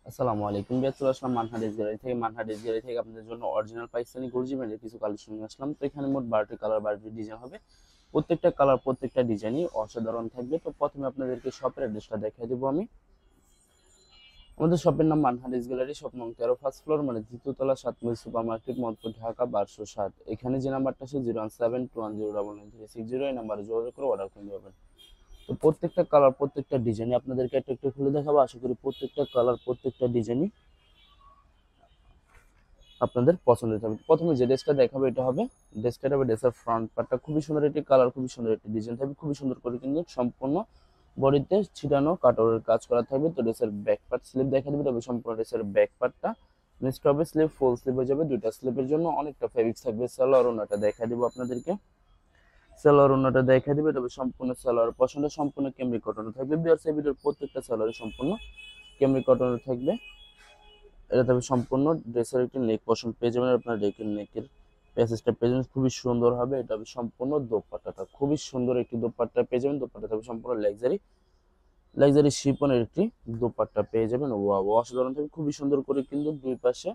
আসসালামু আলাইকুম বিয়ার চলে আসলাম মানহার ড্রেস গ্যালারি থেকে আপনাদের জন্য অরিজিনাল পাকিস্তানি গর্জি ব্র্যান্ডের কিছু কালেকশন নিয়ে আসলাম। তো এখানে মোট 12টি কালার 12টি ডিজাইন হবে। প্রত্যেকটা কালার প্রত্যেকটা ডিজাইনই অসাধারণ থাকবে। তো প্রথমে আপনাদেরকে শপের অ্যাড্রেসটা দেখিয়ে দেবো আমি। আমাদের শপের নাম মানহা ড্রেস গ্যালারি, শপ নং 13, ফার্স্ট ফ্লোর, মানে দ্বিতীয় তলা, 7 মাইল সুপার মার্কেট, মদপুর, ঢাকা 1207। এখানে যে নাম্বারটা আছে 01721099360, এই নাম্বারে যোগাযোগ করে অর্ডার করে নেবেন। তো প্রত্যেকটা কালার প্রত্যেকটা ডিজাইনই আপনাদেরকে একটা একটু খুলে দেখাবো। আশা করি প্রত্যেকটা কালার প্রত্যেকটা ডিজাইনই আপনাদের পছন্দের হবে। প্রথমে যে ড্রেসটা দেখাবো এটা হবে ড্রেসের ফ্রন্ট পার্টটা খুবই সুন্দর, একটি কালার খুবই সুন্দর, একটি ডিজাইন থাকবে খুবই সুন্দর করে, কিন্তু সম্পূর্ণ বডিতে ছিটানো কাটওয়ার্কের কাজ করা থাকবে। তো ড্রেসের ব্যাক পার্ট স্লিপ দেখা দিবে, তবে সম্পূর্ণ ড্রেসের ব্যাক পার্টটা নেক্সট হবে স্লিপ, ফুল স্লিপ হয়ে যাবে। দুইটা স্লিপের জন্য অনেকটা ফেব্রিক্স থাকবে। সালোয়ার ওন্নাটা দেখা দিব আপনাদেরকে, সালোয়ার ওন্নাটা দেখা দিবে, তবে সম্পূর্ণ সালোয়ার পছন্দের সম্পূর্ণ কেমরি কটনের থাকবে। বিয়ার্স এই ভিডিওর প্রত্যেকটা সালোয়ার সম্পূর্ণ কেমরি কটনের থাকবে। এটা তবে সম্পূর্ণ ড্রেসের একটি নেক পোর্শন পেয়ে যাবেন, আপনার নেকের প্যাসেজটা পেয়ে যাবেন, খুবই সুন্দর হবে। এটা হবে সম্পূর্ণ দোপাট্টাটা খুবই সুন্দর একটি দোপাট্টা পেয়ে যাবেন। দোপাট্টা তবে সম্পূর্ণ লাক্সারি শিপনের একটি দোপাট্টা পেয়ে যাবেন। ওয়াও, অসাধারণ থাকবে, খুবই সুন্দর করে কিন্তু দুই পাশে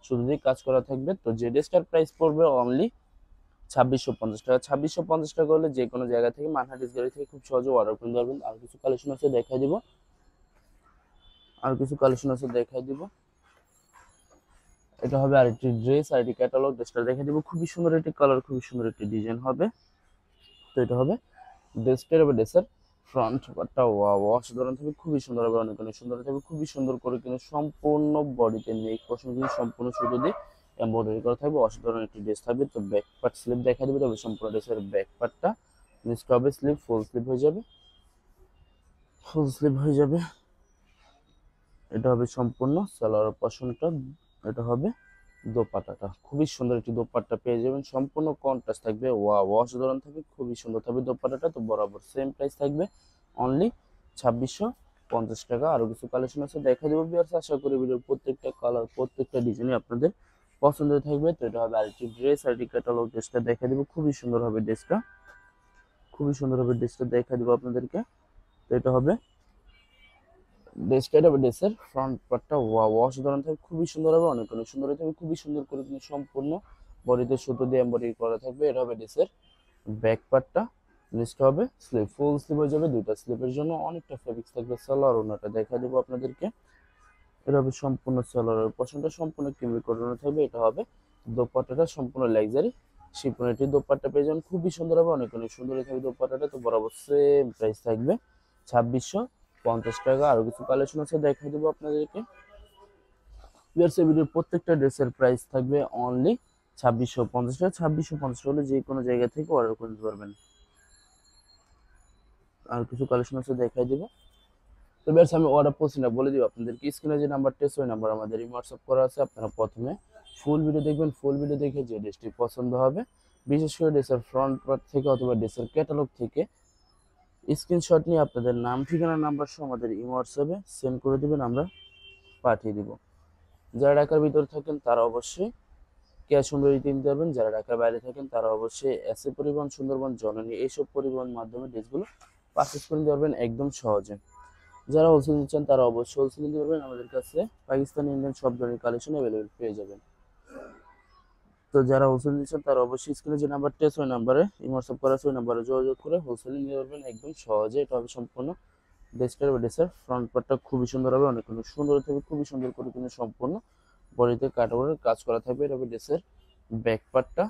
শুধু দিয়ে কাজ করা থাকবে। তো যে ড্রেসটার প্রাইস পড়বে অনলি 2650 টাকা। 2650 টাকা হলে যে কোনো জায়গা থেকে মানহার ড্রেস গ্যালারি থেকে খুব সহজে অর্ডার করে পারবেন। আর কিছু কালেকশন আছে দেখাই দিব, এটা হবে আরেকটি ড্রেস, আরেকটি ক্যাটালগ। ড্রেসটা দেখে দিব, খুবই সুন্দর একটি কালার, খুবই সুন্দর একটি ডিজাইন হবে। তো এটা হবে ড্রেসের ফ্রন্ট পার্টটা। ওয়াও, অসাধারণ থাকবে, খুবই সুন্দর হবে, অনেক অনেক সুন্দর থাকবে, খুবই সুন্দর করে কিন্তু সম্পূর্ণ বডিতে নেক পোর্শন কিন্তু সম্পূর্ণ সুতো দিয়ে এমব্রয়ডারি করা থাকবে। অসাধারণ একটি ড্রেস থাকবে। তো ব্যাক পার্ট স্লিপ দেখা দিবে, তবে সম্পূর্ণ ড্রেসের ব্যাক পার্টটা নেক্সট হবে স্লিপ, ফুল স্লিপ হয়ে যাবে, ফুল স্লিপ হয়ে যাবে। এটা হবে সম্পূর্ণ সালোয়ার পোর্শনটা। এটা হবে দোপাট্টাটা, খুবই সুন্দর একটি দোপাট্টা পেয়ে যাবেন, সম্পূর্ণ কন্ট্রাস্ট থাকবে। ওয়াও, অসাধারণ থাকবে, খুবই সুন্দর থাকবে দোপাট্টাটা। তো বরাবর সেম প্রাইস থাকবে অনলি 2650 টাকা। আরো কিছু কালেকশন আছে দেখা দেবো ভিউয়ার্স। আশা করি ভিডিওর প্রত্যেকটা কালার প্রত্যেকটা ডিজাইনই আপনাদের পছন্দ থাকবে। তো এটা হবে আরেকটি ড্রেস, আরেকটি ক্যাটালগ। ড্রেসটা দেখা দেবো, খুবই সুন্দর হবে ড্রেসটা, খুবই সুন্দর হবে ড্রেসটা দেখা দেবো আপনাদেরকে। তো এটা হবে ড্রেসের ফ্রন্ট পার্টটা। ওয়াও, অসাধারণ থাকবে, খুবই সুন্দর হবে, অনেক অনেক সুন্দর থাকবে, খুবই সুন্দর করে কিন্তু সম্পূর্ণ বডিতে সুতো দিয়ে এমব্রয়ডারি করা থাকবে। এটা হবে ড্রেসের ব্যাক পার্টটা। নেক্সট হবে স্লিভ, ফুল স্লিভ হয়ে যাবে, দুইটা স্লিভের জন্য অনেকটা ফেব্রিক্স থাকবে। সালোয়ার ওনাটা দেখা দেবো আপনাদেরকে। এটা হবে সম্পূর্ণ সালোয়ারের পশনটা সম্পূর্ণ কিমি কটনের থাকবে। এটা হবে দোপাট্টাটা সম্পূর্ণ লাক্সারি শিপনেটি দোপাট্টা পেয়ে যাবেন, খুবই সুন্দর হবে, অনেক অনেক সুন্দর থাকবে দোপাট্টাটা। তো বরাবর সেম প্রাইস থাকবে 2650 টাকা। আরো কিছু কালেকশন আছে দেখা দেবো আপনাদেরকে। ভিউয়ার্স এই ভিডিওর প্রত্যেকটা ড্রেসের প্রাইস থাকবে অনলি 2650 টাকা। 2650 হলে যে কোনো জায়গা থেকে অর্ডার করে নিতে পারবেন। আর কিছু কালেকশন আছে দেখাই দেবো। তো ভিউয়ার্স আমি অর্ডার প্রসেসটা বলে দিব আপনাদেরকে। স্ক্রিনে যে নাম্বারটা আছে ওই নাম্বার আমাদের হোয়াটসঅ্যাপ করা আছে। আপনারা প্রথমে ফুল ভিডিও দেখবেন, ফুল ভিডিও দেখে যে ড্রেসটি পছন্দ হবে, বিশেষ করে ড্রেসের ফ্রন্ট পার্ট থেকে অথবা ড্রেসের ক্যাটালগ থেকে স্ক্রিনশট নিয়ে আপনাদের নাম, ঠিকানা, নাম্বার সহ আমাদের হোয়াটসঅ্যাপে সেন্ড করে দিবেন, আমরা পাঠিয়ে দিব। যারা ঢাকার ভিতরে থাকেন তারা অবশ্যই ক্যাশ অন ডেলিভারি নিতে পারবেন। যারা ঢাকার বাইরে থাকেন তারা অবশ্যই এসএ পরিবহন, সুন্দরবন, জননী এইসব পরিবহন মাধ্যমে ড্রেসগুলো পারচেস করে নিতে পারবেন একদম সহজে। যারা হোলসেল নিচ্ছেন তারা অবশ্যই হোলসেল নিতে পারবেন। আমাদের কাছে পাকিস্তানি, ইন্ডিয়ান সব ধরনের কালেকশন অ্যাভেলেবেল পেয়ে যাবেন। তো যারা হোলসেল নিচ্ছেন তারা অবশ্যই স্ক্রিনে যে নাম্বারটা আছে ওই নাম্বারে হোয়াটসঅ্যাপ করা আছে ওই নাম্বারে যোগাযোগ করে হোলসেল নিতে পারবেন একদম সহজে। এটা হবে সম্পূর্ণ ড্রেসের ফ্রন্ট পার্টটা খুবই সুন্দর হবে, অনেক অনেক সুন্দর থাকবে, খুবই সুন্দর করে কিন্তু সম্পূর্ণ বডিতে কাটওয়ার্কের কাজ করা থাকবে। এটা হবে ড্রেসের ব্যাক পার্টটা।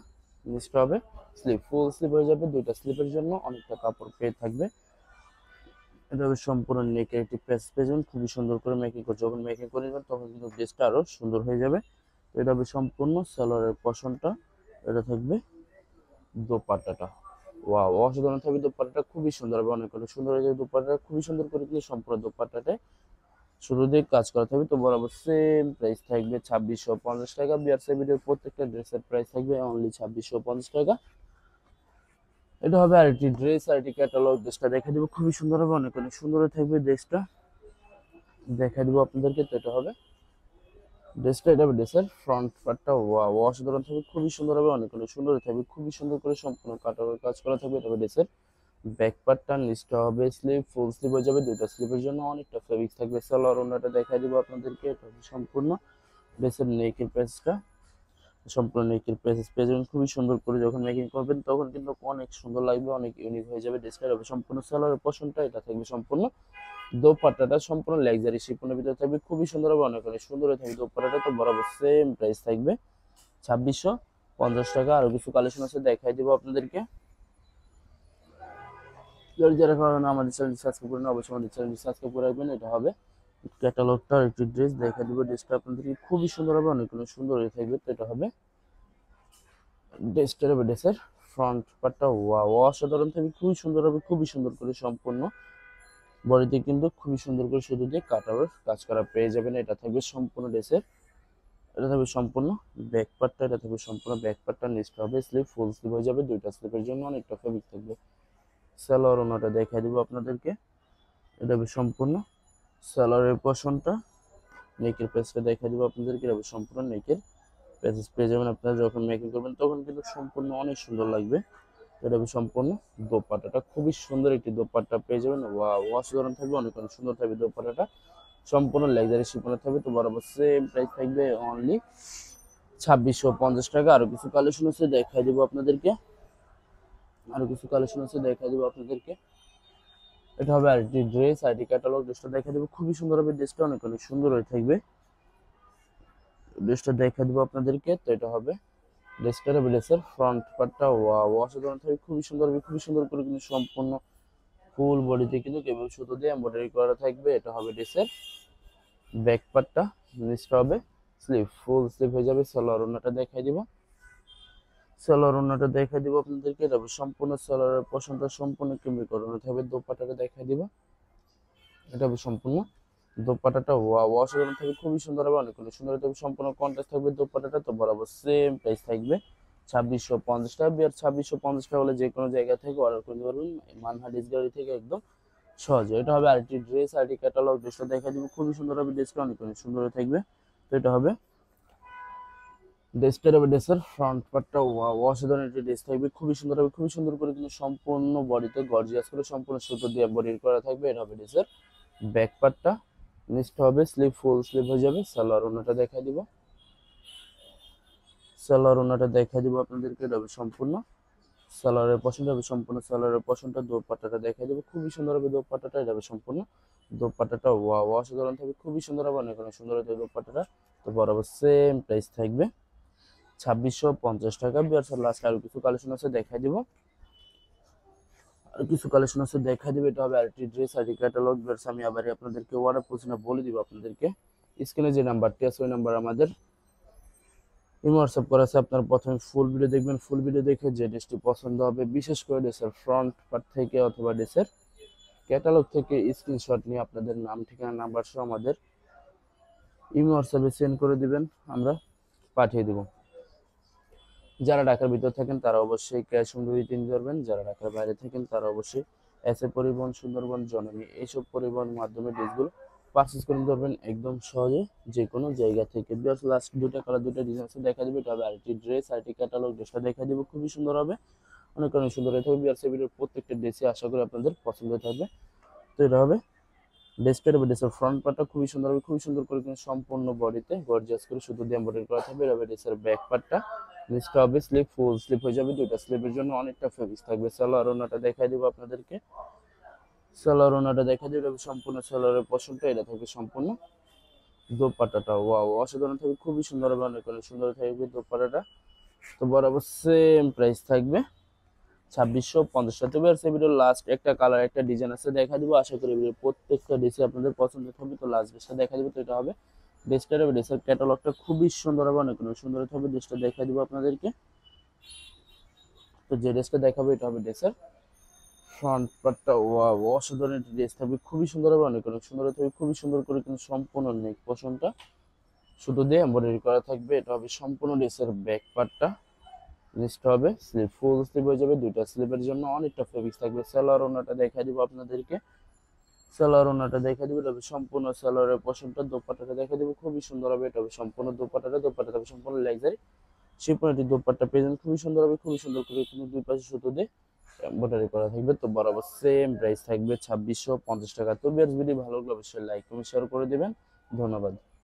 নিচটা হবে স্লিপ, ফুল স্লিপ হয়ে যাবে, দুইটা স্লিপের জন্য অনেকটা কাপড় পেয়ে থাকবে। এটা হবে সম্পূর্ণ নেকের একটি প্যাচ পেয়ে যাবেন, খুবই সুন্দর করে মেকিং করে, যখন মেকিং করে নেবেন তখন কিন্তু ড্রেসটা আরো সুন্দর হয়ে যাবে। তো এটা হবে সম্পূর্ণ সালোয়ারের পশনটা। এটা থাকবে দোপাট্টাটা। ওয়াও, অসাধারণ থাকবে দোপাট্টাটা, খুবই সুন্দর হবে, অনেক অনেক সুন্দর হয়ে যাবে দোপাট্টাটা, খুবই সুন্দর করে কিন্তু সম্পূর্ণ দোপাট্টাটায় শুরু দিয়ে কাজ করা থাকবে। তো বরাবর সেম প্রাইস থাকবে 2650 টাকা। বিয়ার্স ভিডিওর প্রত্যেকটা ড্রেসের প্রাইস থাকবে অনলি 2650 টাকা। এটা হবে আরেকটি ড্রেস, আরেকটি ক্যাটালগ। ড্রেসটা দেখে দেবো, খুবই সুন্দর হবে, অনেক অনেক সুন্দর থাকবে ড্রেসটা দেখা দিব আপনাদেরকে। তো এটা হবে এটা হবে ড্রেসের ফ্রন্ট পার্টটা। ওয়াও, অসাধারণ থাকবে, খুবই সুন্দর হবে, অনেক অনেক সুন্দর থাকবে, খুবই সুন্দর করে সম্পূর্ণ কাটার কাজ করা থাকবে। এটা হবে ড্রেসের ব্যাক পার্টটা নিচটা হবে স্লিভ, ফুল স্লিভ হয়ে যাবে, দুইটা স্লিভের জন্য অনেকটা ফেব্রিক থাকবে। সালোয়ার ওড়নাটা দেখাই দিব আপনাদেরকে, এটা হচ্ছে সম্পূর্ণ ড্রেসের নেকের পেজটা, সম্পূর্ণ নেকের পেজ খুবই সুন্দর করে যখন মেকিং করবেন তখন কিন্তু অনেক সুন্দর লাগবে, অনেক ইউনিক হয়ে যাবে ড্রেসটা। হবে সম্পূর্ণ সালোয়ারের পশনটা, এটা থাকবে সম্পূর্ণ দোপাট্টাটা সম্পূর্ণ লাক্সারি শিফনের ভিতরে থাকবে, খুবই সুন্দর হবে, অনেক অনেক সুন্দর হয়ে থাকবে দোপাট্টাটা। তো বরাবর সেম প্রাইস থাকবে 2650 টাকা। আরো কিছু কালেকশন আছে দেখাই দিব আপনাদেরকে। যারা কারণে আমাদের চ্যানেল সাবস্ক্রাইব করেন অবশ্যই আমাদের চ্যানেল সাবস্ক্রাইব করে রাখবেন। এটা হবে ক্যাটালগটা, একটি ড্রেস দেখা দিব, ড্রেসটা আপনাদেরকে খুবই সুন্দর হবে, অনেক অনেক সুন্দর হয়ে থাকবে। তো এটা হবে ড্রেসটার, হবে ড্রেসের ফ্রন্ট পার্টটা, ওয়াও অসাধারণ থাকবে, খুবই সুন্দর হবে, খুবই সুন্দর করে সম্পূর্ণ বডিতে কিন্তু খুবই সুন্দর করে শুধু দিয়ে কাটার কাজ করা পেয়ে যাবেন। এটা থাকবে সম্পূর্ণ ড্রেসের, এটা থাকবে সম্পূর্ণ ব্যাক পার্টটা, এটা থাকবে সম্পূর্ণ ব্যাক পার্টটা, নিচটা হবে স্লিভ, ফুল স্লিভ হয়ে যাবে, দুইটা স্লিভের জন্য অনেকটা ফেব্রিক থাকবে। সালোয়ার ওনাটা দেখাই দিব আপনাদেরকে, এটা হবে সম্পূর্ণ সালোয়ারের পোরশনটা, নেকের পেজটা দেখাই দিব আপনাদেরকে, এটা হবে সম্পূর্ণ নেকের পেজ পেয়ে যাবেন। আপনারা যখন মেকিং করবেন তখন কিন্তু সম্পূর্ণ অনেক সুন্দর লাগবে। এটা হবে সম্পূর্ণ দোপাট্টাটা, খুবই সুন্দর একটি দোপাট্টা পেয়ে যাবেন, ওয়াও অসাধারণ থাকবে, অনেক অনেক সুন্দর থাকবে দোপাট্টাটা, সম্পূর্ণ লাক্সারি শিফনে থাকবে। তো বরাবর সেম প্রাইস থাকবে অনলি 2650 টাকা। আরো কিছু কালেকশন আছে দেখাই দিব আপনাদেরকে, আরো কিছু কালেকশন আছে দেখাই দিব আপনাদেরকে। এটা হবে আইটি ড্রেস, আইটি ক্যাটালগ, ড্রেসটা দেখাই দিব, খুবই সুন্দর হবে ড্রেসটা, অনেক অনেক সুন্দর হয়ে থাকবে ড্রেসটা দেখাই দিব আপনাদেরকে। তো এটা হবে ড্রেসটার, হবে ড্রেসের ফ্রন্ট পার্টটা, ওয়াও অসাধারণ থাকবে, খুবই সুন্দর হবে, খুবই সুন্দর করে কিন্তু সম্পূর্ণ ফুল বডিতে কিন্তু কেবল সুতো দিয়ে এমব্রয়ডারি করা থাকবে। এটা হবে ড্রেসের ব্যাক পার্টটা, নিচটা হবে স্লিভ, ফুল স্লিভ হয়ে যাবে। সালোয়ার ওড়নাটা দেখাই দিব, সালোয়ার ওড়নাটা দেখাই দিব আপনাদেরকে, এটা হবে সম্পূর্ণ সালোয়ারের পশনটা সম্পূর্ণ কেমব্রিক করানো থাকবে। দোপাট্টাটা দেখাই দিব, এটা হবে সম্পূর্ণ দোপাট্টাটা, ওয়াও অসাধারণ থাকবে, খুবই সুন্দর হবে, অনেক অনেক সুন্দর থাকবে, সম্পূর্ণ কন্ট্রাস্ট থাকবে দোপাট্টাটা। তো বরাবর সেম প্রাইস থাকবে 2650 টাকা। আর 2650 টাকা হলে যে কোনো জায়গা থেকে অর্ডার করতে পারবেন, মানহা ডিস গ্যালারি থেকে একদম সহজে। এটা হবে আরেকটি ড্রেস, আরেকটি ক্যাটালগ, ড্রেসটা দেখা দিব, খুবই সুন্দর হবে ড্রেসটা, অনেক অনেক সুন্দর থাকবে। তো এটা হবে ড্রেসটার, হবে ড্রেসের ফ্রন্ট পার্টটা, অসাধারণ একটি ড্রেস থাকবে, খুবই সুন্দর হবে, খুবই সুন্দর করে কিন্তু সম্পূর্ণ বডিতে গর্জিয়াস করে সম্পূর্ণ সুতো দিয়ে বডি করা থাকবে। এটা হবে ড্রেসের ব্যাক পার্টটা, নিচটা হবে স্লিভ, ফুল স্লিভ হয়ে যাবে। সালোয়ার ওড়নাটা দেখাই দিব, সালোয়ার ওড়নাটা দেখাই দিব আপনাদেরকে, এটা হবে সম্পূর্ণ সালোয়ারের পশনটা, হবে সম্পূর্ণ সালোয়ারের পশনটা। দোপাট্টাটা দেখাই দেবো, খুবই সুন্দর হবে দোপাট্টাটা, এটা হবে সম্পূর্ণ দোপাট্টাটা, ওয়াও অসাধারণ থাকবে, খুবই সুন্দর হবে, অনেক অনেক সুন্দর হবে দোপাট্টাটা। তো বরাবর সেম প্রাইস থাকবে 2650 টাকা। বিয়ার লাস্ট আরো কিছু কালেকশন আছে দেখাই দিব, আর কিছু কালেকশন আছে দেখাই দিব। এটা হবে আরেকটি ড্রেস, আরেকটি ক্যাটালগ। বিয়ার আমি আবারই আপনাদেরকে অর্ডার পৌঁছানো বলে দিব আপনাদেরকে, স্ক্রিনে যে নাম্বারটি আছে ওই নাম্বার আমাদের হোয়াটসঅ্যাপ করা আছে। আপনারা প্রথমে ফুল ভিডিও দেখবেন, ফুল ভিডিও দেখে যে ড্রেসটি পছন্দ হবে, বিশেষ করে ড্রেসের ফ্রন্ট পার্ট থেকে অথবা ড্রেসের ক্যাটালগ থেকে স্ক্রিনশট নিয়ে আপনাদের নাম, ঠিকানা, নাম্বার সহ আমাদের হোয়াটসঅ্যাপে সেন্ড করে দিবেন, আমরা পাঠিয়ে দেব। যারা ঢাকার ভিতর থাকেন তারা অবশ্যই ক্যাশ অন ডেলিভারি নিতে পারবেন, যারা ঢাকার বাইরে থাকেন তারা অবশ্যই এসএ পরিবহন, সুন্দরবন, জননী এইসব পরিবহনের মাধ্যমে ড্রেসগুলো পারচেজ করে নিতে পারবেন একদম সহজে যে কোনো জায়গা থেকে। বিকজ লাস্ট দুটো কালার, দুটো ডিজাইন আছে দেখা দিবে। এটা হবে আরেকটি ড্রেস, আরেকটি ক্যাটালগ, ড্রেসটা দেখা দিব, খুবই সুন্দর হবে, অনেক অনেক সুন্দর হয়ে থাকবে। বিকজ ভিডিওর প্রত্যেকটা ড্রেসই আশা করি আপনাদের পছন্দ থাকবে। তো এটা হবে ড্রেসটার, হবে ড্রেসের ফ্রন্ট পার্টটা, খুবই সুন্দর হবে, খুবই সুন্দর করে কিন্তু সম্পূর্ণ বডিতে গর্জিয়াস করে শুধু দিয়ে এমব্রয়ডারি করা থাকবে। এটা হবে ড্রেসের ব্যাক পার্টটা, নিচটা হবে স্লিপ, ফুল স্লিপ হয়ে যাবে, দুইটা স্লিপের জন্য অনেকটা ফেব্রিক থাকবে। সালোয়ার ওড়নাটা দেখাই দিব আপনাদেরকে, সালোয়ার ওড়নাটা দেখাই দিব, এটা সম্পূর্ণ সালোয়ারের পশনটা, এটা থাকবে সম্পূর্ণ দোপাট্টাটা, ওয়াও অসাধারণ থাকবে, খুবই সুন্দর হবে, অনেক অনেক সুন্দর থাকবে দোপাট্টাটা। তো বরাবর সেম প্রাইস থাকবে 2650 টাকা। তবে সেই ভিডিওর লাস্ট একটা কালার, একটা ডিজাইন আছে দেখা দিব, আশা করি ভিডিওর প্রত্যেকটা ড্রেসই আপনাদের পছন্দ হবে। তো লাস্ট ড্রেসটা দেখা দিব, তো এটা হবে ড্রেসটার, হবে ড্রেসের ক্যাটালগটা, খুবই সুন্দর হবে, অনেক অনেক সুন্দর হবে, ড্রেসটা দেখা দিব আপনাদেরকে। তো যে ড্রেসটা দেখাবো এটা হবে ড্রেসের ফ্রন্ট পার্টটা, ওয়াও অসাধারণ একটি ড্রেস থাকবে, খুবই সুন্দর হবে, অনেক অনেক সুন্দর থাকবে, খুবই সুন্দর করে কিন্তু সম্পূর্ণ নেক পোর্শনটা শুধু দিয়ে এমব্রয়ডারি করা থাকবে। এটা হবে সম্পূর্ণ ড্রেসের ব্যাক পার্টটা, নিচটা হবে স্লিভ, ফুল স্লিভ হয়ে যাবে, দুইটা স্লিভের জন্য অনেকটা ফেব্রিক থাকবে। সালোয়ার ওড়নাটা দেখা দিব আপনাদেরকে, সালোয়ার ওড়নাটা দেখা দিব, এটা হবে সম্পূর্ণ সালোয়ারের পশমটা। দোপাট্টাটা দেখা দিব, খুবই সুন্দর হবে, এটা হবে সম্পূর্ণ দোপাট্টাটা, দোপাট্টাটা হবে সম্পূর্ণ লাক্সারি শিফনের একটি দোপাট্টা পেয়ে যাবেন, খুবই সুন্দর হবে, খুবই সুন্দর করে কিন্তু দুই পাশে সুতো দিয়ে এমব্রয়ডারি করা থাকবে। তো বরাবর সেম প্রাইস থাকবে 2650 টাকা। তো ভিউয়ার্স ভিডিও ভালো লাগলে অবশ্যই লাইক কমেন্ট শেয়ার করে দিবেন। ধন্যবাদ।